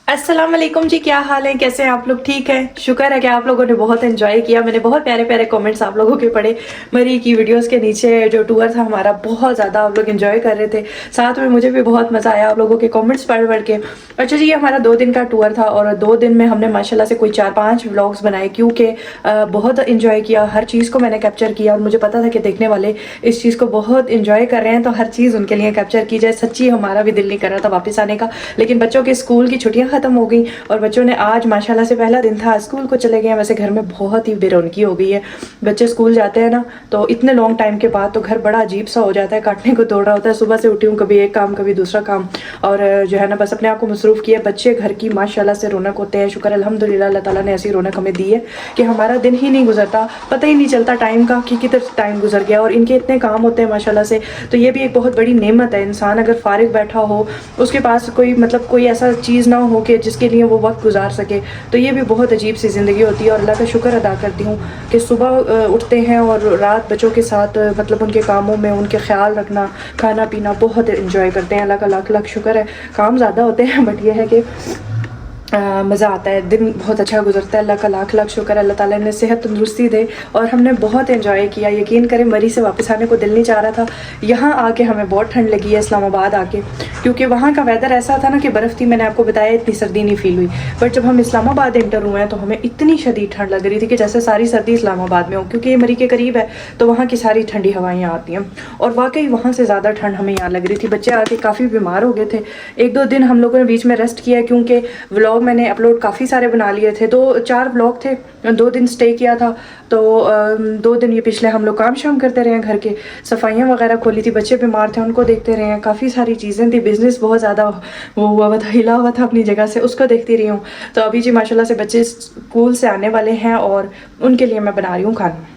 अस्सलाम वालेकुम जी, क्या हाल है? कैसे हैं आप लोग? ठीक है, शुक्र है कि आप लोगों ने बहुत एंजॉय किया। मैंने बहुत प्यारे प्यारे कमेंट्स आप लोगों के पढ़े मरी की वीडियोस के नीचे। जो टूर था हमारा, बहुत ज़्यादा आप लोग एंजॉय कर रहे थे, साथ में मुझे भी बहुत मज़ा आया आप लोगों के कमेंट्स पढ़ पढ़ के। अच्छा जी, ये हमारा 2 दिन का टूर था और 2 दिन में हमने माशाल्लाह से कोई 4-5 व्लॉग्स बनाए, क्योंकि बहुत इंजॉय किया। हर चीज़ को मैंने कैप्चर किया और मुझे पता था कि देखने वाले इस चीज़ को बहुत इंजॉय कर रहे हैं, तो हर चीज़ उनके लिए कैप्चर की जाए। सच्ची हमारा भी दिल नहीं कर रहा था वापस आने का, लेकिन बच्चों के स्कूल की छुट्टियां खत्म हो गई और बच्चों ने आज माशाल्लाह से पहला दिन था, स्कूल को चले गए हैं। वैसे घर में बहुत ही बेरौनकी हो गई है, बच्चे स्कूल जाते हैं ना, तो इतने लॉन्ग टाइम के बाद तो घर बड़ा अजीब सा हो जाता है, काटने को दौड़ रहा होता है। सुबह से उठी हूँ, कभी एक काम कभी दूसरा काम, और जो है ना बस अपने आप को मसरूफ़ किया। बच्चे घर की माशाल्लाह से रौनक होते हैं। शुक्र अल्हम्दुलिल्लाह, अल्लाह ताला ने ऐसी रौनक हमें दी है कि हमारा दिन ही नहीं गुजरता, पता ही नहीं चलता टाइम का कि कितना टाइम गुजर गया। और इनके इतने काम होते हैं माशाल्लाह से, तो ये भी एक बहुत बड़ी नेमत है। इंसान अगर फारिग बैठा हो, उसके पास कोई मतलब कोई ऐसा चीज़ ना हो कि जिसके लिए वो वक्त गुजार सके, तो ये भी बहुत अजीब सी ज़िंदगी होती है। और अल्लाह का शुक्र अदा करती हूँ कि सुबह उठते हैं और रात बच्चों के साथ मतलब उनके कामों में उनके ख्याल रखना, खाना पीना बहुत इंजॉय करते हैं। अल्लाह का लाख लाख शुक्र है। काम ज़्यादा होते हैं बट ये है कि मज़ा आता है, दिन बहुत अच्छा गुजरता है। अल्लाह का लाख लाख शुक्र है, अल्लाह ताला ने सेहत तंदुरुस्ती दे। और हमने बहुत एंजॉय किया, यकीन करें मरी से वापस आने को दिल नहीं चाह रहा था। यहाँ आके हमें बहुत ठंड लगी है इस्लामाबाद आके, क्योंकि वहाँ का वेदर ऐसा था ना कि बर्फ़ थी। मैंने आपको बताया इतनी सर्दी नहीं फील हुई, बट जब हम इस्लामाबाद एंटर हुए हैं तो हमें इतनी शदीद ठंड लग रही थी कि जैसे सारी सर्दी इस्लामाबाद में हो, क्योंकि ये मरी के करीब है तो वहाँ की सारी ठंडी हवाएँ आती हैं। और वाकई वहाँ से ज़्यादा ठंड हमें यहाँ लग रही थी। बच्चे आके काफ़ी बीमार हो गए थे। 1-2 दिन हम लोगों ने बीच में रेस्ट किया, क्योंकि व्लॉग मैंने अपलोड काफ़ी सारे बना लिए थे। 2-4 व्लॉग थे, 2 दिन स्टे किया था, तो 2 दिन ये पिछले हम लोग काम शाम करते रहे हैं, घर के सफाइयाँ वगैरह खोली थी, बच्चे बीमार थे उनको देखते रहे हैं, काफ़ी सारी चीज़ें थी, बिज़नेस बहुत ज़्यादा वो हुआ हुआ था, हिला हुआ था अपनी जगह से, उसको देखती रही हूँ। तो अभी जी माशाल्लाह से बच्चे स्कूल से आने वाले हैं और उनके लिए मैं बना रही हूँ खाना।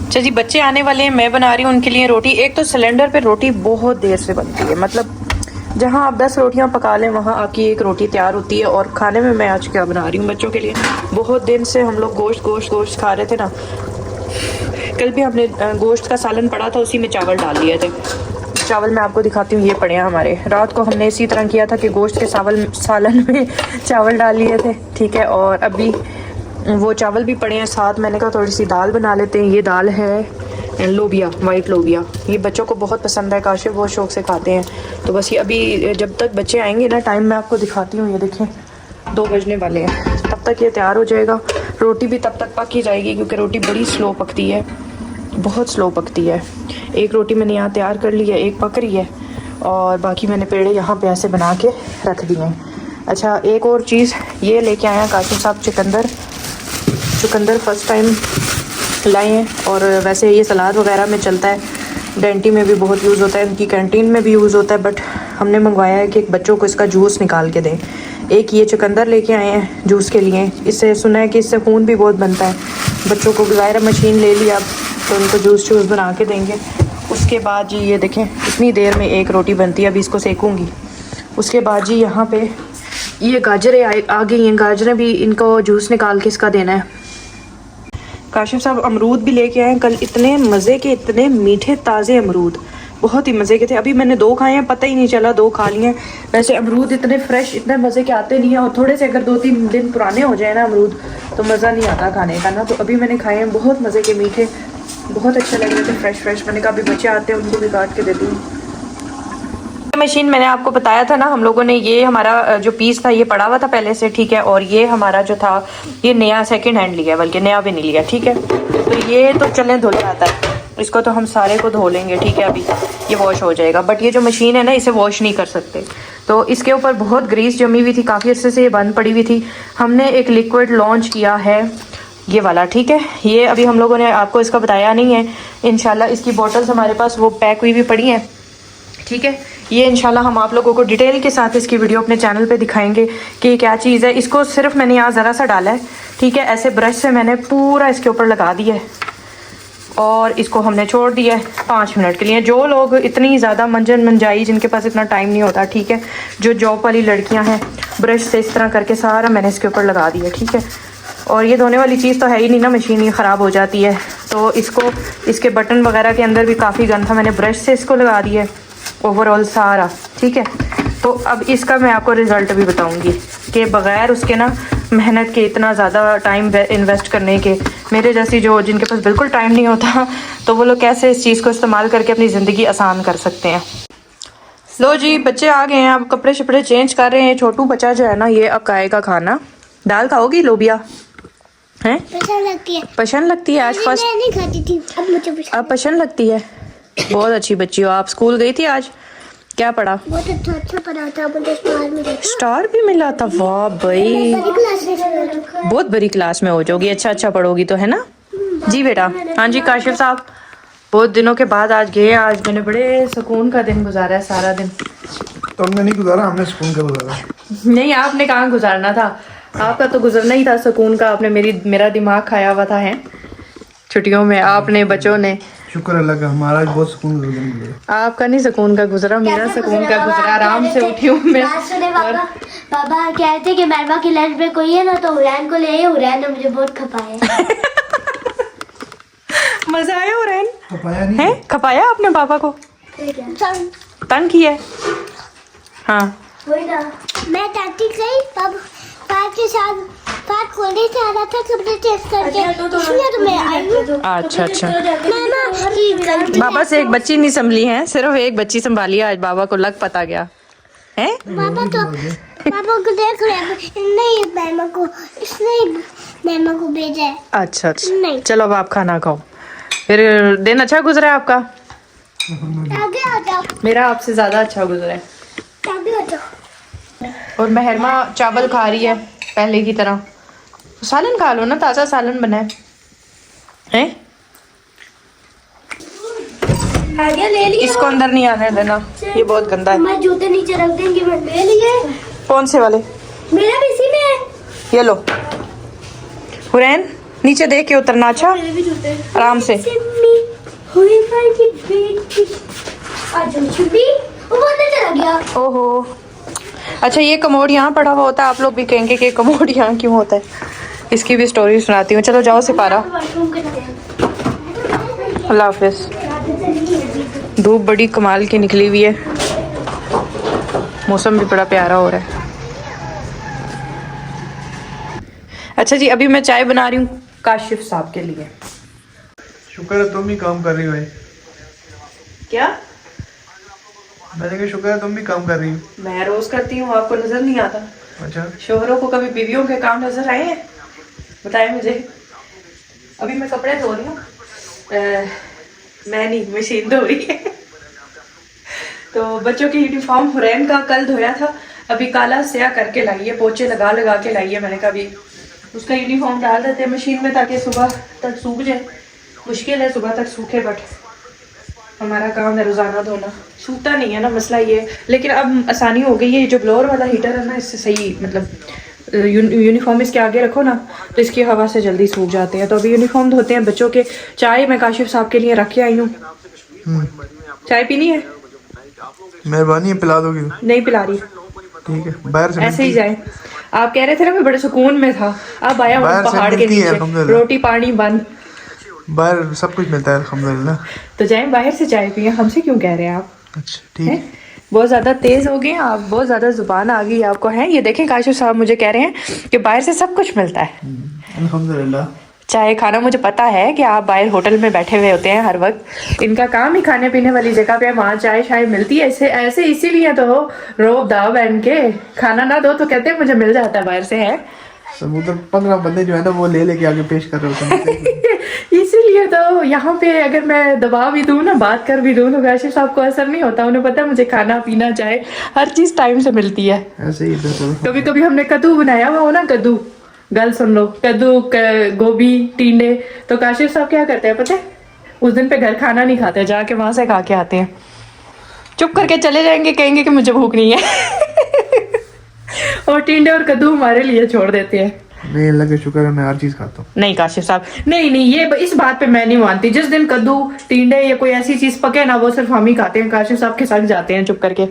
अच्छा जी, बच्चे आने वाले हैं, मैं बना रही हूँ उनके लिए रोटी। एक तो सिलेंडर पे रोटी बहुत देर से बनती है, मतलब जहाँ आप 10 रोटियाँ पका लें वहाँ आपकी एक रोटी तैयार होती है। और खाने में मैं आज क्या बना रही हूँ बच्चों के लिए, बहुत दिन से हम लोग गोश्त खा रहे थे ना। कल भी हमने गोश्त का सालन पड़ा था, उसी में चावल डाल लिए थे। चावल मैं आपको दिखाती हूँ, ये पड़े हैं हमारे। रात को हमने इसी तरह किया था कि गोश्त के सालन में चावल डाल लिए थे, ठीक है। और अभी वो चावल भी पड़े हैं साथ। मैंने कहा थोड़ी सी दाल बना लेते हैं। ये दाल है लोबिया, वाइट लोबिया, ये बच्चों को बहुत पसंद है, काशिफ बहुत शौक से खाते हैं। तो बस ये अभी जब तक बच्चे आएंगे ना, टाइम मैं आपको दिखाती हूँ। ये देखें 2 बजने वाले हैं, तब तक ये तैयार हो जाएगा। रोटी भी तब तक पक ही जाएगी, क्योंकि रोटी बड़ी स्लो पकती है, बहुत स्लो पकती है। एक रोटी मैंने यहाँ तैयार कर ली है, एक पक रही है, और बाकी मैंने पेड़े यहाँ पे ऐसे बना के रख दिए हैं। अच्छा, एक और चीज़ ये लेके आया काशिफ साहब, चुकंदर फर्स्ट टाइम लाए हैं। और वैसे ये सलाद वगैरह में चलता है, डेंटी में भी बहुत यूज़ होता है, इनकी कैंटीन में भी यूज़ होता है, बट हमने मंगवाया है कि बच्चों को इसका जूस निकाल के दें। एक ये चुकंदर लेके आए हैं जूस के लिए। इससे सुना है कि इससे खून भी बहुत बनता है। बच्चों को ज़ाहिर मशीन ले लिया, तो उनको जूस बना के देंगे। उसके बाद जी ये देखें, इतनी देर में एक रोटी बनती है, अभी इसको सेकूँगी। उसके बाद जी यहाँ पे ये गाजरें आ गई हैं, गाजरें भी इनको जूस निकाल के इसका देना है। काशिफ साहब अमरूद भी लेके आए हैं कल, इतने मज़े के, इतने मीठे ताज़े अमरूद, बहुत ही मज़े के थे। अभी मैंने 2 खाए हैं, पता ही नहीं चला 2 खा लिए हैं। वैसे अमरूद इतने फ्रेश, इतने मज़े के आते नहीं हैं, और थोड़े से अगर 2-3 दिन पुराने हो जाए ना अमरूद, तो मज़ा नहीं आता खाने का ना। तो अभी मैंने खाए हैं, बहुत मज़े के, मीठे, बहुत अच्छे लग रहे थे, फ्रेश। मैंने कहा अभी बच्चे आते हैं, उनको भी काट के देती हूँ। मशीन मैंने आपको बताया था ना, हम लोगों ने ये हमारा जो पीस था ये पड़ा हुआ था पहले से, ठीक है। और ये हमारा जो था ये नया सेकंड हैंड लिया, बल्कि नया भी नहीं लिया, ठीक है। तो ये तो चलें धुल जाता है, इसको तो हम सारे को धो लेंगे, ठीक है। अभी ये वॉश हो जाएगा, बट ये जो मशीन है ना, इसे वॉश नहीं कर सकते। तो इसके ऊपर बहुत ग्रीस जमी हुई थी, काफ़ी अर्से से ये बंद पड़ी हुई थी। हमने एक लिक्विड लॉन्च किया है, ये वाला, ठीक है। ये अभी हम लोगों ने आपको इसका बताया नहीं है, इंशाल्लाह इसकी बॉटल्स हमारे पास वो पैक हुई भी पड़ी हैं, ठीक है। ये इंशाल्लाह हम आप लोगों को डिटेल के साथ इसकी वीडियो अपने चैनल पे दिखाएंगे कि क्या चीज़ है। इसको सिर्फ मैंने यहाँ ज़रा सा डाला है, ठीक है। ऐसे ब्रश से मैंने पूरा इसके ऊपर लगा दिया है और इसको हमने छोड़ दिया है 5 मिनट के लिए। जो लोग इतनी ज़्यादा मंजाई, जिनके पास इतना टाइम नहीं होता, ठीक है, जो जॉब वाली लड़कियाँ हैं, ब्रश से इस तरह करके सारा मैंने इसके ऊपर लगा दिया, ठीक है। और ये धोने वाली चीज़ तो है ही नहीं ना, मशीन ये ख़राब हो जाती है। तो इसको, इसके बटन वगैरह के अंदर भी काफ़ी गंद था, मैंने ब्रश से इसको लगा दिया ओवरऑल सारा, ठीक है। तो अब इसका मैं आपको रिज़ल्ट भी बताऊंगी कि बग़ैर उसके ना मेहनत के, इतना ज़्यादा टाइम इन्वेस्ट करने के, मेरे जैसी जो जिनके पास बिल्कुल टाइम नहीं होता, तो वो लोग कैसे इस चीज़ को इस्तेमाल करके अपनी ज़िंदगी आसान कर सकते हैं। लो जी, बच्चे आ गए हैं, अब कपड़े शपड़े चेंज कर रहे हैं। छोटू बच्चा जो है ना, ये अब खाएगा खाना। दाल खाओगी? लोबिया हैं? पसंद लगती है। पसंद लगती है। आज फर्स्ट मैं नहीं खाती थी, अब मुझे पसंद। अब पसंद लगती है। बहुत अच्छी बच्ची हो आप। स्कूल गई थी आज? क्या पढ़ा? बहुत अच्छा पढ़ा था, मुझे स्टार मिला। स्टार भी मिला था? वाह भाई, बड़ी क्लास में बहुत बड़ी क्लास में हो जाओगी। अच्छा पढ़ोगी तो, है ना जी बेटा? हाँ जी काशिफ साहब, बहुत दिनों के बाद आज गए। आज मैंने बड़े सुकून का दिन गुजारा है, सारा दिन। तुमने नहीं गुजारा, हमने सुकून का गुजारा। नहीं, आपने कहाँ गुजारना था, आपका तो गुजरना ही था सुकून का। आपने मेरा दिमाग खाया हुआ था है छुट्टियों में, आपने बच्चों ने। शुक्र अल्लाह का, हमारा भी बहुत सुकून का दिन गुजरा। आपका नहीं सुकून का गुजरा, मेरा सुकून का गुजरा। आराम से उठी हूँ मैं। पापा कह रहे थे कि मैरवा की लंच ब्रेक कोई है ना, तो हुरैन को ले आए। हुरैन ने मुझे बहुत खपाया। मजा आया हुरैन? खपाया नहीं है? खपाया आपने पापा को? तंग किया है? हाँ वही ना, मैं टाटी गई तब पाप के साथ पाप खोलने से आ रहा था, कपड़े टेस्ट करके, इसलिए तो मैं आई हूँ। अच्छा। मामा बाबा से एक बच्ची नहीं संभली है, सिर्फ एक बच्ची संभाली है आज। बाबा को लग पता गया है। पापा को देख रहे हैं, इसने मैमा को भेजा है। अच्छा नहीं। चलो अब आप खाना खाओ। फिर दिन अच्छा गुजरा है आपका? आगे आ जाओ, मेरा आपसे ज्यादा अच्छा गुजरा है। आगे आ जाओ। और महरमा चावल खा रही है पहले की तरह। सालन खा लो ना, ताज़ा सालन बना है। आगे ले लिया। इसको अंदर नहीं आने देना, ये बहुत गंदा है। मैं जूते नीचे रख देंगे, मैं ले लिए। कौन से वाले? मेरा भी इसी में है। ये लो हुरैन, नीचे देख के उतरना। अच्छा मेरे भी जूते आराम से। सिम्मी हुई की बेटी आज छुट्टी, वो अंदर चला गया। ओहो, अच्छा ये कमोड यहाँ पड़ा हुआ होता है। आप लोग भी कहेंगे कि कमोड यहाँ क्यों होता है, इसकी भी स्टोरी सुनाती हूँ। चलो जाओ सिपारा, अल्लाह हाफिज। धूप बड़ी कमाल की निकली हुई है, मौसम भी बड़ा प्यारा हो रहा है। अच्छा जी, अभी मैं चाय बना रही हूँ काशिफ साहब के लिए। शुक्र है तुम भी काम कर रही हो। क्या? मैंने कहा शुक्र है तुम भी काम कर रही हो। मैं रोज करती हूँ, आपको नजर नहीं आता? अच्छा, शोहरों को कभी बीवियों के काम नजर आए हैं? बताएं मुझे। अभी मैं कपड़े धो रही हूँ, मैं नहीं, मशीन धो रही है। तो बच्चों की यूनिफॉर्म हुरैन का कल धोया था, अभी काला स्या करके लाई है, पोछे लगा के लाई है। मैंने कहा अभी उसका यूनिफॉर्म डाल देते हैं मशीन में ताकि सुबह तक सूख जाए। मुश्किल है सुबह तक सूखे, बट हमारा काम है रोज़ाना धोना। सूखता नहीं है ना, मसला ये। लेकिन अब आसानी हो गई है, जो ब्लोअर वाला हीटर है ना, इससे सही, मतलब यूनिफॉर्म इसके आगे रखो ना तो इसकी हवा से जल्दी सूख जाते हैं। तो अभी यूनिफॉर्म धोते हैं बच्चों के। चाय मैं काशिफ साहब के लिए रख के आई हूँ। चाय पीनी है? मेहरबानी है, पिला दोगी? नहीं पिला रही, ठीक है, बाहर से ऐसे ही जाए। आप कह रहे थे ना मैं बड़े सुकून में था, अब आया हूँ पहाड़ के नीचे, रोटी पानी बंद, बाहर सब कुछ मिलता है अल्हम्दुलिल्लाह। तो जाएं बाहर से चाय पिए। हमसे क्यों कह रहे हैं आप? अच्छा ठीक है। बहुत ज़्यादा तेज़ हो गए आप, बहुत ज़्यादा जुबान आ गई आपको है। ये देखें काशिफ साहब मुझे कह रहे हैं कि बाहर से सब कुछ मिलता है अल्हम्दुलिल्लाह। चाय खाना। मुझे पता है कि आप बाहर होटल में बैठे हुए होते हैं हर वक्त, इनका काम ही खाने पीने वाली जगह पे है, वहाँ चाय शाय मिलती है। ऐसे इसीलिए तो रोब दाव बहन के खाना ना दो तो कहते हैं मुझे मिल जाता है बाहर से है। सब उधर 15 बंदे जो है ना वो लेके आगे पेश कर रहे होते हैं। इसीलिए तो यहाँ पे अगर मैं दबा भी दूँ ना, बात कर भी दूँ, तो काशिफ साहब को असर नहीं होता। उन्हें पता है मुझे खाना पीना चाय हर चीज़ टाइम से मिलती है। ऐसे ही बिल्कुल। कभी कभी हमने कद्दू बनाया हुआ हो ना, कद्दू, गल सुन लो, कद्दू गोभी टींडे, तो काशिफ साहब क्या करते हैं पता है? उस दिन पे घर खाना नहीं खाते, जाके वहां से खा के आते हैं, चुप करके चले जाएंगे, कहेंगे कि मुझे भूख नहीं है। और टींडे और कद्दू हमारे लिए छोड़ देते हैं। नहीं अल्लाह का शुक्र है मैं हर चीज खाता हूँ। नहीं काशिफ साहब, नहीं ये इस बात पे मैं नहीं मानती। जिस दिन कद्दू टींडे या कोई ऐसी चीज पके ना, वो सिर्फ हम ही खाते हैं। काशिफ साहब के साथ जाते हैं चुप करके।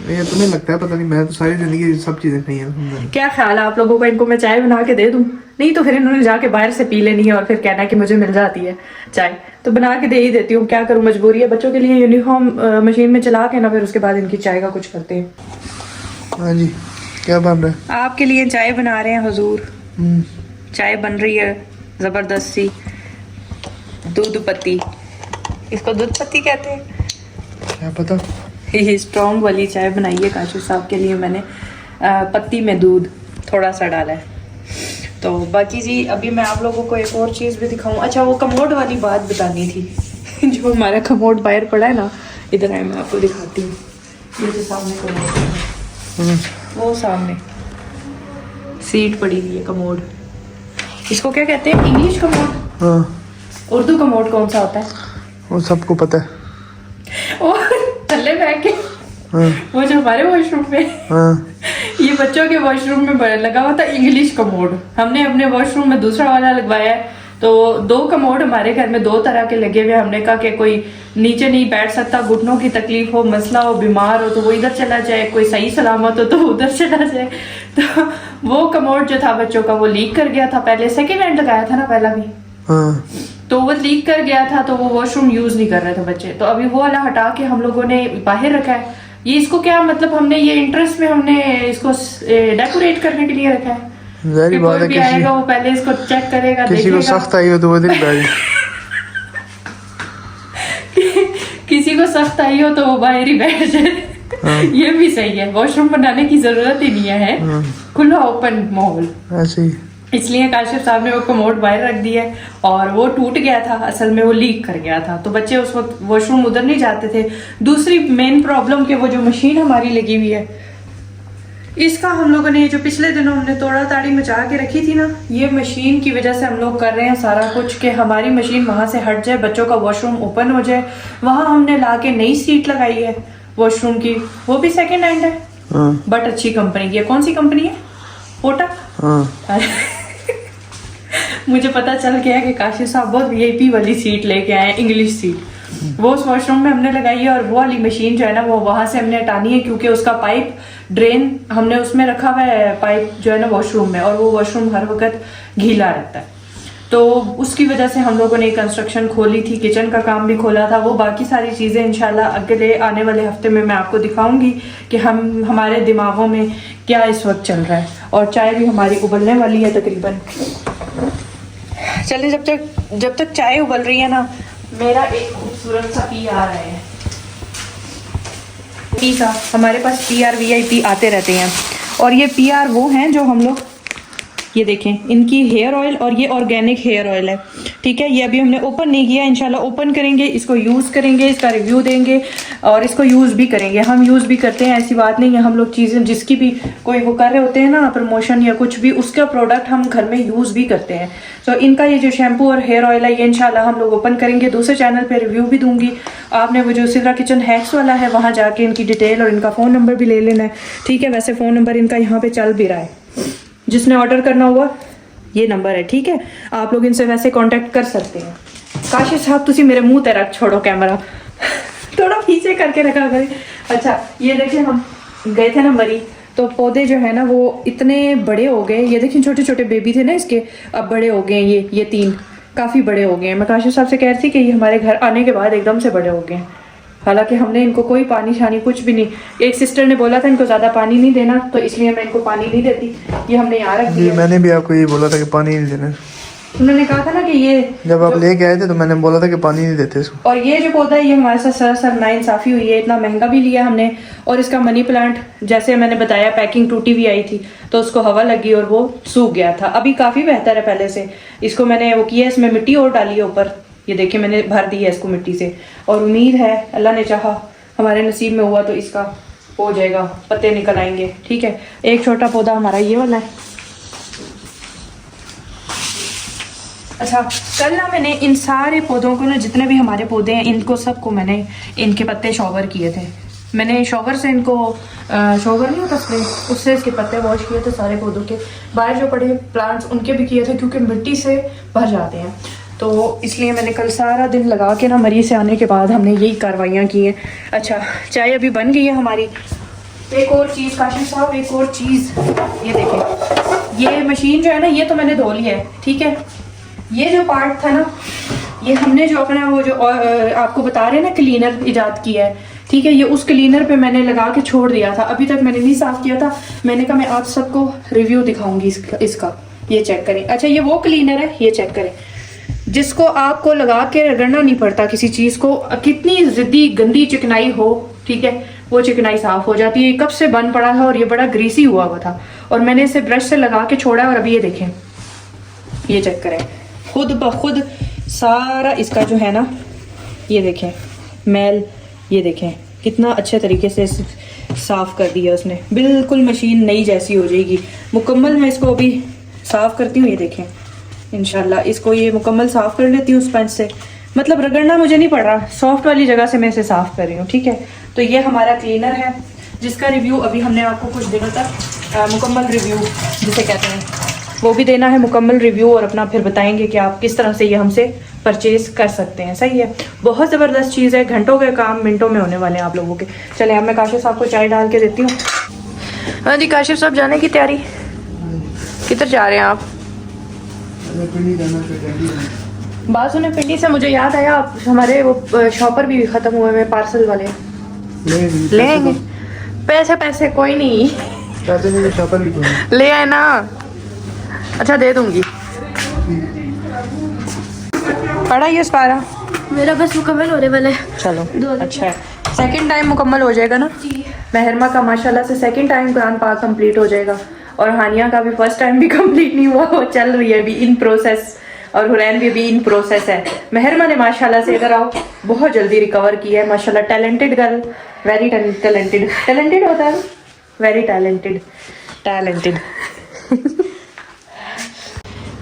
नहीं तुम्हें लगता है पता नहीं, मैं तो सारी जिंदगी सब चीजें खाई हैं। क्या ख्याल है आप लोगों का? इनको मैं चाय बना के दे दूं? नहीं तो फिर इन्होंने जाके बाहर से पी लेनी है और फिर कहना है कि मुझे मिल जाती है चाय, तो बना के दे ही देती हूँ। क्या करूँ, मजबूरी है। बच्चों के लिए यूनिफॉर्म मशीन में चला के ना, फिर उसके बाद इनकी चाय का कुछ करते हैं। हाँ जी, क्या बन रहा है? आपके लिए चाय बना रहे हैं हुजूर। चाय बन रही है ज़बरदस्त सी, दूध पत्ती, इसको दूध पत्ती कहते हैं, क्या पता। ये स्ट्रॉन्ग वाली चाय बनाई है काशिफ साहब के लिए मैंने। पत्ती में दूध थोड़ा सा डाला है। तो बाकी जी अभी मैं आप लोगों को एक और चीज़ भी दिखाऊं। अच्छा, वो कमोड वाली बात बतानी थी। जो हमारा कमोड बाहर पड़ा है ना, इधर आए मैं आपको दिखाती हूँ। ये जो सामने कमोड है, वो सामने सीट पड़ी हुई है कमोड। इसको क्या कहते हैं? English commode. हाँ, उर्दू कमोड कौन सा होता है? वो सबको पता है। और थल्ले बैठ के हाँ, वो जो हमारे वॉशरूम में, हाँ, ये बच्चों के वॉशरूम में लगा हुआ था इंग्लिश कमोड। हमने अपने वॉशरूम में दूसरा वाला लगवाया है। तो 2 कमोड हमारे घर में 2 तरह के लगे हुए। हमने कहा कि कोई नीचे नहीं बैठ सकता, घुटनों की तकलीफ हो, मसला हो, बीमार हो तो वो इधर चला जाए, कोई सही सलामत हो तो उधर चला जाए। तो वो कमोड जो था बच्चों का, वो लीक कर गया था। पहले सेकेंड हैंड लगाया था ना पहला भी, हाँ। तो वो लीक कर गया था, तो वो वॉशरूम यूज नहीं कर रहे थे बच्चे। तो अभी वो वाला हटा के हम लोगों ने बाहर रखा है। ये इसको क्या मतलब, हमने ये इंटरेस्ट में हमने इसको डेकोरेट करने के लिए रखा है। जाहिर बात है, कोई भी आएगा वो पहले इसको चेक करेगा, किसी को देखेगा। सख्त आई हो तो वो इधर बैठ किसी को सख्त आई हो तो वो बाहर ही बैठ जाए। ये भी सही है, वॉशरूम बनाने की जरूरत ही नहीं है, खुला ओपन माहौल। ऐसे ही। इसलिए काशिफ साहब ने वो कमोड बाहर रख दिया है। और वो टूट गया था, असल में वो लीक कर गया था, तो बच्चे उस वक्त वॉशरूम उधर नहीं जाते थे। दूसरी मेन प्रॉब्लम कि वो जो मशीन हमारी लगी हुई है, इसका हम लोगों ने जो पिछले दिनों हमने तोड़ा ताड़ी मचा के रखी थी ना, ये मशीन की वजह से हम लोग कर रहे हैं सारा कुछ कि हमारी मशीन वहां से हट जाए, बच्चों का वॉशरूम ओपन हो जाए। वहां हमने ला के नई सीट लगाई है वॉशरूम की, वो भी सेकेंड हैंड है, बट अच्छी कंपनी की है। कौन सी कंपनी है? ओटा। मुझे पता चल गया कि काशिफ साहब बहुत वीआईपी वाली सीट लेके आए, इंग्लिश सीट। वो उस वॉशरूम में हमने लगाई है। और वो वाली मशीन जो है ना, वो वहां से हमने हटानी है, क्योंकि उसका पाइप ड्रेन हमने उसमें रखा हुआ है, पाइप जो है ना वॉशरूम में, और वो वॉशरूम हर वक्त गीला रहता है। तो उसकी वजह से हम लोगों ने कंस्ट्रक्शन खोली थी, किचन का काम भी खोला था। वो बाकी सारी चीज़ें इंशाल्लाह अगले आने वाले हफ्ते में मैं आपको दिखाऊंगी कि हमारे दिमागों में क्या इस वक्त चल रहा है। और चाय भी हमारी उबलने वाली है तकरीबन। चलिए, जब तक चाय उबल रही है ना, मेरा एक खूबसूरत सा पी आ रहा है। पी का हमारे पास PR VIP आते रहते हैं, और ये PR वो हैं जो हम लोग, ये देखें, इनकी हेयर ऑयल, और ये ऑर्गेनिक हेयर ऑयल है, ठीक है। ये अभी हमने ओपन नहीं किया, इंशाल्लाह ओपन करेंगे, इसको यूज़ करेंगे, इसका रिव्यू देंगे और इसको यूज़ भी करेंगे। हम यूज़ भी करते हैं, ऐसी बात नहीं है। हम लोग चीज़ें जिसकी भी कोई वो कर रहे होते हैं ना, प्रमोशन या कुछ भी, उसका प्रोडक्ट हम घर में यूज़ भी करते हैं। तो इनका ये जो शैम्पू और हेयर ऑयल है, ये इंशाल्लाह हम लोग ओपन करेंगे, दूसरे चैनल पर रिव्यू भी दूंगी। आपने वो जो सिद्रा किचन हैक्स वाला है, वहाँ जाके इनकी डिटेल और इनका फ़ोन नंबर भी ले लेना है, ठीक है। वैसे फ़ोन नंबर इनका यहाँ पर चल भी रहा है, जिसने ऑर्डर करना हुआ ये नंबर है, ठीक है। आप लोग इनसे वैसे कांटेक्ट कर सकते हैं। काशिफ साहब तुसी मेरे मुंह ते रख छोड़ो कैमरा, थोड़ा पीछे करके रखा करें। अच्छा, ये देखिए, हम गए थे ना मरी, तो पौधे जो है ना वो इतने बड़े हो गए। ये देखिए, छोटे छोटे बेबी थे ना इसके, अब बड़े हो गए हैं। ये 3 काफ़ी बड़े हो गए हैं। मैं काशिफ साहब से कह रही थी कि ये हमारे घर आने के बाद एकदम से बड़े हो गए हैं। हालांकि हमने इनको कोई पानी शानी कुछ भी नहीं, एक सिस्टर ने बोला था इनको ज़्यादा पानी नहीं देना, तो इसलिए मैं इनको पानी नहीं देती। ये हमने यहाँ रख दिया। मैंने भी आपको ये बोला था कि पानी नहीं देना। उन्होंने कहा था ना कि ये जब आप लेके आए थे तो मैंने बोला था कि पानी नहीं देते इसको। और ये जो पौधा है, ये हमारे साथ सरासर नाइंसाफी हुई है। इतना महंगा भी लिया हमने, और इसका मनी प्लांट जैसे मैंने बताया, पैकिंग टूटी हुई आई थी, तो उसको हवा लगी और वो सूख गया था। अभी काफ़ी बेहतर है पहले से। इसको मैंने वो किया, इसमें मिट्टी और डाली है ऊपर, ये देखिए मैंने भर दी है इसको मिट्टी से। और उम्मीद है, अल्लाह ने चाहा, हमारे नसीब में हुआ तो इसका हो जाएगा, पत्ते निकल आएंगे, ठीक है। एक छोटा पौधा हमारा ये वाला है। अच्छा, कल ना मैंने इन सारे पौधों को ना, जितने भी हमारे पौधे हैं, इनको सबको मैंने इनके पत्ते शॉवर किए थे। मैंने शॉवर से इनको शॉवर नहीं होता स्प्रे, उससे इसके पत्ते वॉश किए थे सारे पौधों के। बाहर जो पड़े प्लांट्स उनके भी किए थे, क्योंकि मिट्टी से भर जाते हैं। तो इसलिए मैंने कल सारा दिन लगा के ना, मरी से आने के बाद हमने यही कार्रवाइयाँ की हैं। अच्छा, चाय अभी बन गई है हमारी। एक और चीज़ काशिफ साहब, एक और चीज़, ये देखें, ये मशीन जो है ना, ये तो मैंने धो लिया है, ठीक है। ये जो पार्ट था ना, ये हमने जो अपना वो जो आपको बता रहे हैं ना, क्लीनर इजाद किया है, ठीक है। ये उस क्लीनर पे मैंने लगा के छोड़ दिया था, अभी तक मैंने नहीं साफ किया था। मैंने कहा मैं आप सबको रिव्यू दिखाऊंगी इसका। ये चेक करें। अच्छा ये वो क्लीनर है, ये चेक करें, जिसको आपको लगा के रगड़ना नहीं पड़ता किसी चीज को। कितनी जिद्दी गंदी चिकनाई हो, ठीक है, वो चिकनाई साफ हो जाती है। कब से बंद पड़ा था और ये बड़ा ग्रीसी हुआ था, और मैंने इसे ब्रश से लगा के छोड़ा, और अभी ये देखें, ये चेक करें, खुद ब खुद सारा इसका जो है ना, ये देखें मैल, ये देखें कितना अच्छे तरीके से साफ कर दिया उसने। बिल्कुल मशीन नई जैसी हो जाएगी मुकम्मल। मैं इसको अभी साफ करती हूँ, ये देखें इंशाल्लाह इसको ये मुकम्मल साफ कर लेती हूँ स्पंज से। मतलब रगड़ना मुझे नहीं पड़ रहा, सॉफ्ट वाली जगह से मैं इसे साफ कर रही हूँ, ठीक है। तो ये हमारा क्लीनर है, जिसका रिव्यू अभी हमने आपको कुछ दिनों तक मुकम्मल रिव्यू जिसे कहते हैं वो भी देना है, मुकम्मल रिव्यू, और अपना फिर बताएंगे कि आप किस तरह से ये हमसे परचेज कर सकते हैं। सही है, बहुत ज़बरदस्त चीज़ है, घंटों के काम मिनटों में होने वाले हैं आप लोगों के। चले अब मैं काशिफ साहब को चाय डाल के देती हूँ। हाँ जी काशिफ साहब जाने की तैयारी, किधर जा रहे हैं आप? बात सुने, पिंडी से मुझे याद आया, आप हमारे वो शॉपर भी ख़त्म हुए हैं, पार्सल वाले लेंगे। पैसे पैसे कोई नहीं, पैसे नहीं, शॉपर भी कोई नहीं। ले आए ना, अच्छा दे दूंगी। पढ़ा ये सारा मेरा बस मुकम्मल होने वाला है। चलो अच्छा है, सेकंड टाइम मुकम्मल हो जाएगा ना। महरमा का माशाल्लाह से सेकंड टाइम कुरान पाक कंप्लीट हो जाएगा, और हानिया का भी फर्स्ट टाइम भी कंप्लीट नहीं हुआ, वो चल रही है अभी इन प्रोसेस, और हुरैन भी अभी इन प्रोसेस है। महरमा ने माशाल्लाह से, इधर आओ, बहुत जल्दी रिकवर किया है माशाल्लाह। Talented girl, very talented. Talented होता है, वेरी टैलेंटेड।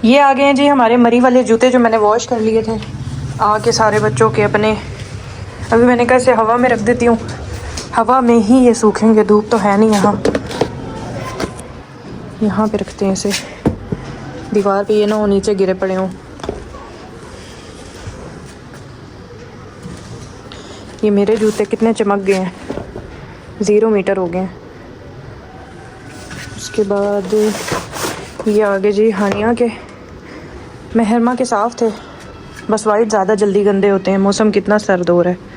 ये आ गए हैं जी हमारे मरी वाले जूते जो मैंने वॉश कर लिए थे आके सारे बच्चों के अपने। अभी मैंने कहा इसे हवा में रख देती हूँ, हवा में ही ये सूखेंगे, धूप तो है नहीं यहाँ। यहाँ पे रखते हैं इसे, दीवार पे ये ना हो नीचे गिरे पड़े हों। ये मेरे जूते कितने चमक गए हैं, 0 मीटर हो गए हैं। उसके बाद ये आगे जी हानिया के, महरमा के साफ़ थे, बस वाइट ज़्यादा जल्दी गंदे होते हैं, मौसम कितना सर्द हो रहा है।